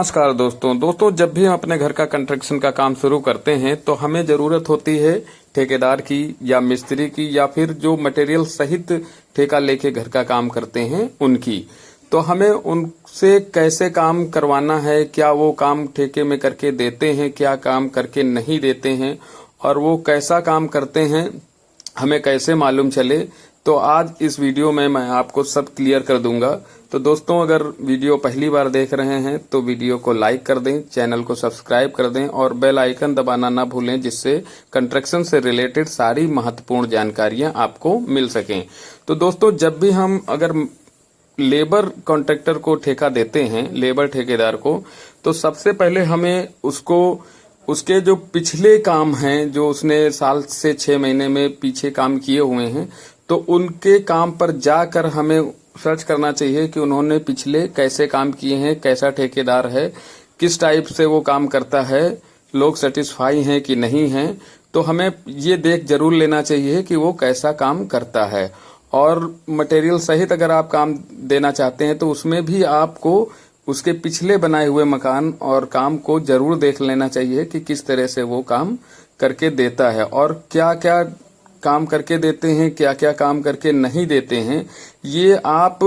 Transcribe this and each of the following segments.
नमस्कार दोस्तों जब भी हम अपने घर का कंस्ट्रक्शन का काम शुरू करते हैं तो हमें जरूरत होती है ठेकेदार की या मिस्त्री की या फिर जो मटेरियल सहित ठेका लेके घर का काम करते हैं उनकी। तो हमें उनसे कैसे काम करवाना है, क्या वो काम ठेके में करके देते हैं, क्या काम करके नहीं देते हैं और वो कैसा काम करते हैं हमें कैसे मालूम चले। तो आज इस वीडियो में मैं आपको सब क्लियर कर दूंगा। तो दोस्तों अगर वीडियो पहली बार देख रहे हैं तो वीडियो को लाइक कर दें, चैनल को सब्सक्राइब कर दें और बेल आइकन दबाना ना भूलें, जिससे कंस्ट्रक्शन से रिलेटेड सारी महत्वपूर्ण जानकारियां आपको मिल सकें। तो दोस्तों जब भी हम अगर लेबर कॉन्ट्रैक्टर को ठेका देते हैं, लेबर ठेकेदार को, तो सबसे पहले हमें उसको उसके जो पिछले काम हैं, जो उसने साल से 6 महीने में पीछे काम किए हुए हैं, तो उनके काम पर जाकर हमें सर्च करना चाहिए कि उन्होंने पिछले कैसे काम किए हैं, कैसा ठेकेदार है, किस टाइप से वो काम करता है, लोग सेटिस्फाई हैं कि नहीं हैं। तो हमें ये देख जरूर लेना चाहिए कि वो कैसा काम करता है। और मटेरियल सहित अगर आप काम देना चाहते हैं तो उसमें भी आपको उसके पिछले बनाए हुए मकान और काम को जरूर देख लेना चाहिए कि किस तरह से वो काम करके देता है और क्या क्या काम करके देते हैं, क्या क्या काम करके नहीं देते हैं। ये आप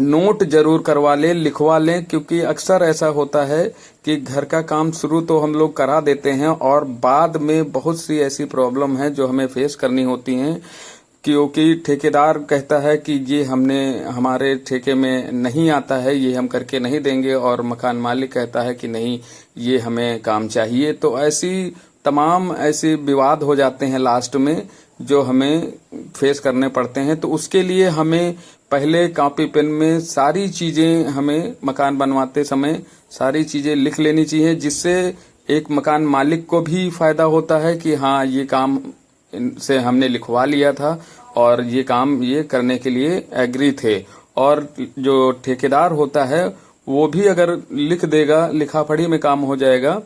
नोट जरूर करवा लें, लिखवा लें, क्योंकि अक्सर ऐसा होता है कि घर का काम शुरू तो हम लोग करा देते हैं और बाद में बहुत सी ऐसी प्रॉब्लम है जो हमें फेस करनी होती हैं, क्योंकि ठेकेदार कहता है कि ये हमारे ठेके में नहीं आता है, ये हम करके नहीं देंगे, और मकान मालिक कहता है कि नहीं ये हमें काम चाहिए। तो तमाम ऐसे विवाद हो जाते हैं लास्ट में जो हमें फेस करने पड़ते हैं। तो उसके लिए हमें पहले कॉपी पेन में सारी चीजें, हमें मकान बनवाते समय सारी चीजें लिख लेनी चाहिए, जिससे एक मकान मालिक को भी फायदा होता है कि हाँ ये काम से हमने लिखवा लिया था और ये काम ये करने के लिए एग्री थे। और जो ठेकेदार होता है वो भी अगर लिख देगा, लिखा पढ़ी में काम हो जाएगा,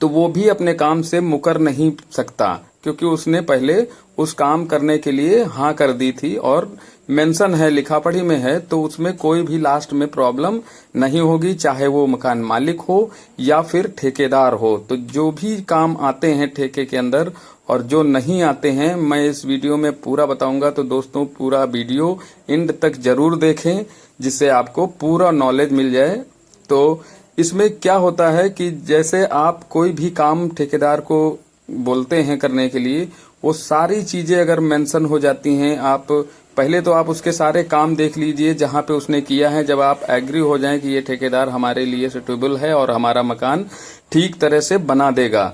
तो वो भी अपने काम से मुकर नहीं सकता, क्योंकि उसने पहले उस काम करने के लिए हाँ कर दी थी और मेंशन है, लिखा पढ़ी में है, तो उसमें कोई भी लास्ट में प्रॉब्लम नहीं होगी, चाहे वो मकान मालिक हो या फिर ठेकेदार हो। तो जो भी काम आते हैं ठेके के अंदर और जो नहीं आते हैं मैं इस वीडियो में पूरा बताऊंगा। तो दोस्तों पूरा वीडियो एंड तक जरूर देखें, जिससे आपको पूरा नॉलेज मिल जाए। तो इसमें क्या होता है कि जैसे आप कोई भी काम ठेकेदार को बोलते हैं करने के लिए, वो सारी चीजें अगर मेंशन हो जाती हैं, आप पहले तो आप उसके सारे काम देख लीजिए जहां पे उसने किया है। जब आप एग्री हो जाएं कि ये ठेकेदार हमारे लिए सुटेबल है और हमारा मकान ठीक तरह से बना देगा,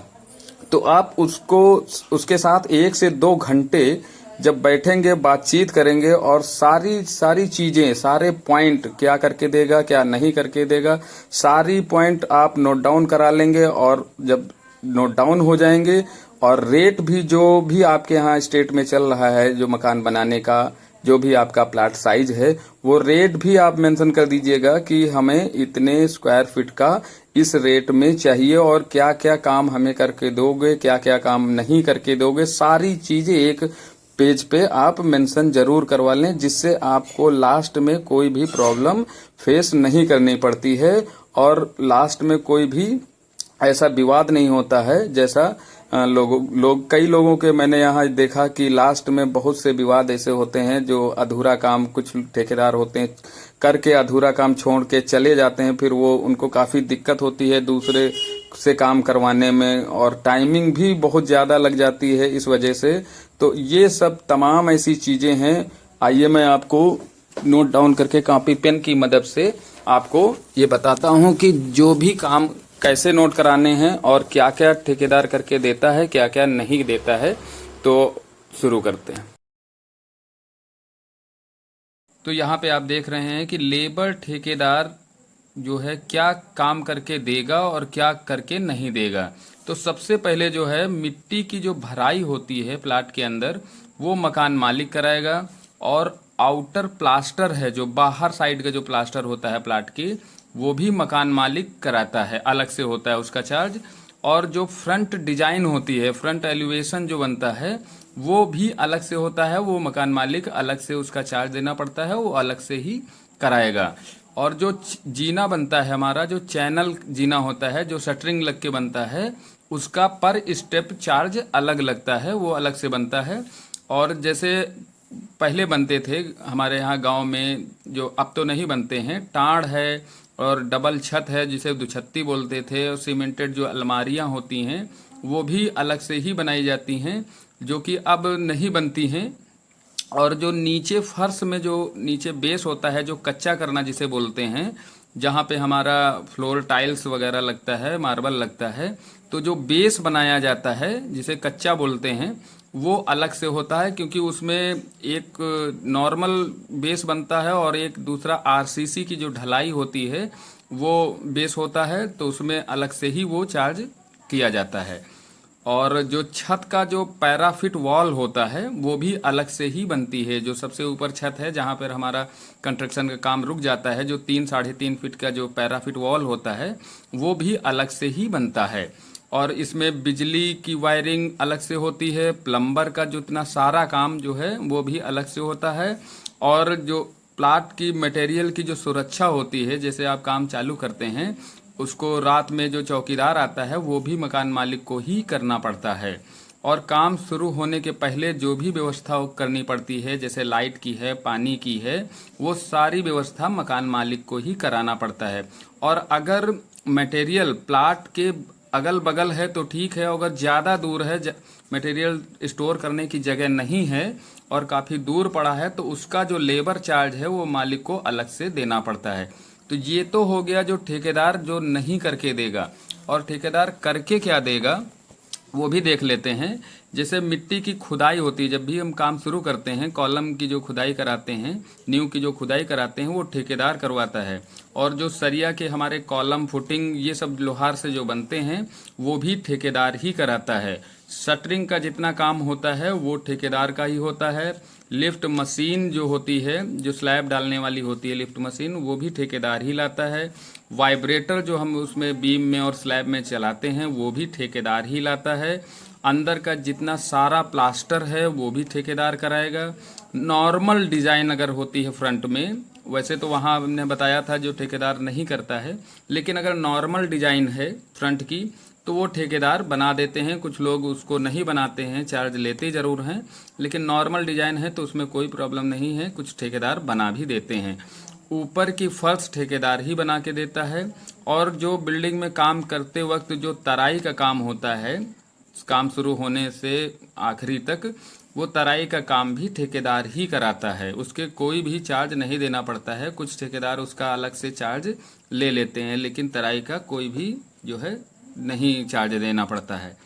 तो आप उसके साथ 1 से 2 घंटे जब बैठेंगे, बातचीत करेंगे और सारी चीजें, सारे पॉइंट, क्या करके देगा क्या नहीं करके देगा, सारी पॉइंट आप नोट डाउन करा लेंगे। और जब नोट डाउन हो जाएंगे और रेट भी जो भी आपके यहाँ स्टेट में चल रहा है, जो मकान बनाने का जो भी आपका प्लाट साइज है, वो रेट भी आप मेंशन कर दीजिएगा कि हमें इतने स्क्वायर फीट का इस रेट में चाहिए और क्या क्या काम हमें करके दोगे, क्या क्या काम नहीं करके दोगे। सारी चीजें एक पेज पे आप मेंशन जरूर करवा लें, जिससे आपको लास्ट में कोई भी प्रॉब्लम फेस नहीं करनी पड़ती है और लास्ट में कोई भी ऐसा विवाद नहीं होता है। जैसा कई लोगों के मैंने यहाँ देखा कि लास्ट में बहुत से विवाद ऐसे होते हैं जो अधूरा काम, कुछ ठेकेदार होते हैं करके अधूरा काम छोड़ के चले जाते हैं, फिर वो उनको काफी दिक्कत होती है दूसरे से काम करवाने में और टाइमिंग भी बहुत ज्यादा लग जाती है इस वजह से। तो ये सब तमाम ऐसी चीजें हैं। आइए मैं आपको नोट डाउन करके कॉपी पेन की मदद से आपको ये बताता हूँ कि जो भी काम कैसे नोट कराने हैं और क्या क्या ठेकेदार करके देता है, क्या क्या नहीं देता है। तो शुरू करते हैं। तो यहाँ पे आप देख रहे हैं कि लेबर ठेकेदार जो है क्या काम करके देगा और क्या करके नहीं देगा। तो सबसे पहले जो है मिट्टी की जो भराई होती है प्लाट के अंदर, वो मकान मालिक कराएगा। और आउटर प्लास्टर है, जो बाहर साइड का जो प्लास्टर होता है प्लाट की, वो भी मकान मालिक कराता है, अलग से होता है उसका चार्ज। और जो फ्रंट डिजाइन होती है, फ्रंट एलिवेशन जो बनता है, वो भी अलग से होता है, वो मकान मालिक अलग से उसका चार्ज देना पड़ता है, वो अलग से ही कराएगा। और जो जीना बनता है हमारा, जो चैनल जीना होता है, जो शटरिंग लग के बनता है, उसका पर स्टेप चार्ज अलग लगता है, वो अलग से बनता है। और जैसे पहले बनते थे हमारे यहाँ गांव में, जो अब तो नहीं बनते हैं, टाड़ है और डबल छत है जिसे दुछत्ती बोलते थे, और सीमेंटेड जो अलमारियां होती हैं वो भी अलग से ही बनाई जाती हैं, जो कि अब नहीं बनती हैं। और जो नीचे फर्श में जो नीचे बेस होता है, जो कच्चा करना जिसे बोलते हैं, जहाँ पे हमारा फ्लोर टाइल्स वगैरह लगता है, मार्बल लगता है, तो जो बेस बनाया जाता है जिसे कच्चा बोलते हैं, वो अलग से होता है, क्योंकि उसमें एक नॉर्मल बेस बनता है और एक दूसरा आरसीसी की जो ढलाई होती है वो बेस होता है, तो उसमें अलग से ही वो चार्ज किया जाता है। और जो छत का जो पैराफिट वॉल होता है वो भी अलग से ही बनती है। जो सबसे ऊपर छत है जहाँ पर हमारा कंस्ट्रक्शन का काम रुक जाता है, जो 3-3.5 फीट का जो पैराफिट वॉल होता है वो भी अलग से ही बनता है। और इसमें बिजली की वायरिंग अलग से होती है, प्लम्बर का जो इतना सारा काम जो है वो भी अलग से होता है। और जो प्लाट की मटेरियल की जो सुरक्षा होती है, जैसे आप काम चालू करते हैं, उसको रात में जो चौकीदार आता है वो भी मकान मालिक को ही करना पड़ता है। और काम शुरू होने के पहले जो भी व्यवस्था करनी पड़ती है, जैसे लाइट की है, पानी की है, वो सारी व्यवस्था मकान मालिक को ही कराना पड़ता है। और अगर मटेरियल प्लाट के अगल बगल है तो ठीक है, अगर ज़्यादा दूर है, मटेरियल स्टोर करने की जगह नहीं है और काफ़ी दूर पड़ा है, तो उसका जो लेबर चार्ज है वो मालिक को अलग से देना पड़ता है। तो ये तो हो गया जो ठेकेदार जो नहीं करके देगा। और ठेकेदार करके क्या देगा वो भी देख लेते हैं। जैसे मिट्टी की खुदाई होती है, जब भी हम काम शुरू करते हैं, कॉलम की जो खुदाई कराते हैं, नींव की जो खुदाई कराते हैं, वो ठेकेदार करवाता है। और जो सरिया के हमारे कॉलम, फुटिंग, ये सब लोहार से जो बनते हैं वो भी ठेकेदार ही कराता है। शटरिंग का जितना काम होता है वो ठेकेदार का ही होता है। लिफ्ट मशीन जो होती है, जो स्लैब डालने वाली होती है लिफ्ट मशीन, वो भी ठेकेदार ही लाता है। वाइब्रेटर जो हम उसमें बीम में और स्लैब में चलाते हैं वो भी ठेकेदार ही लाता है। अंदर का जितना सारा प्लास्टर है वो भी ठेकेदार कराएगा। नॉर्मल डिजाइन अगर होती है फ्रंट में, वैसे तो वहाँ हमने बताया था जो ठेकेदार नहीं करता है, लेकिन अगर नॉर्मल डिजाइन है फ्रंट की तो वो ठेकेदार बना देते हैं। कुछ लोग उसको नहीं बनाते हैं, चार्ज लेते जरूर हैं, लेकिन नॉर्मल डिजाइन है तो उसमें कोई प्रॉब्लम नहीं है, कुछ ठेकेदार बना भी देते हैं। ऊपर की फर्श ठेकेदार ही बना के देता है। और जो बिल्डिंग में काम करते वक्त जो तराई का काम होता है, काम शुरू होने से आखिरी तक, वो तराई का काम भी ठेकेदार ही कराता है। उसके कोई भी चार्ज नहीं देना पड़ता है। कुछ ठेकेदार उसका अलग से चार्ज ले लेते हैं, लेकिन तराई का कोई भी जो है नहीं चार्ज देना पड़ता है।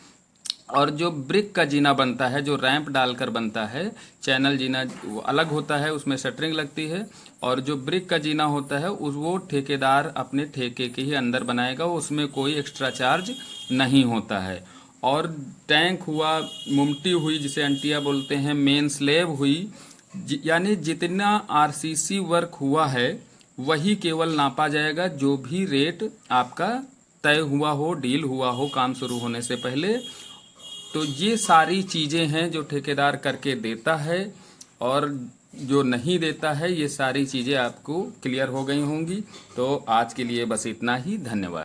और जो ब्रिक का जीना बनता है, जो रैंप डालकर बनता है, चैनल जीना वो अलग होता है, उसमें शटरिंग लगती है। और जो ब्रिक का जीना होता है वो ठेकेदार अपने ठेके के ही अंदर बनाएगा, उसमें कोई एक्स्ट्रा चार्ज नहीं होता है। और टैंक हुआ, मुमटी हुई जिसे अंटिया बोलते हैं, मेन स्लेब हुई, यानी जितना आरसीसी वर्क हुआ है वही केवल नापा जाएगा। जो भी रेट आपका तय हुआ हो, डील हुआ हो काम शुरू होने से पहले, तो ये सारी चीजें हैं जो ठेकेदार करके देता है। और जो नहीं देता है, ये सारी चीजें आपको क्लियर हो गई होंगी। तो आज के लिए बस इतना ही, धन्यवाद।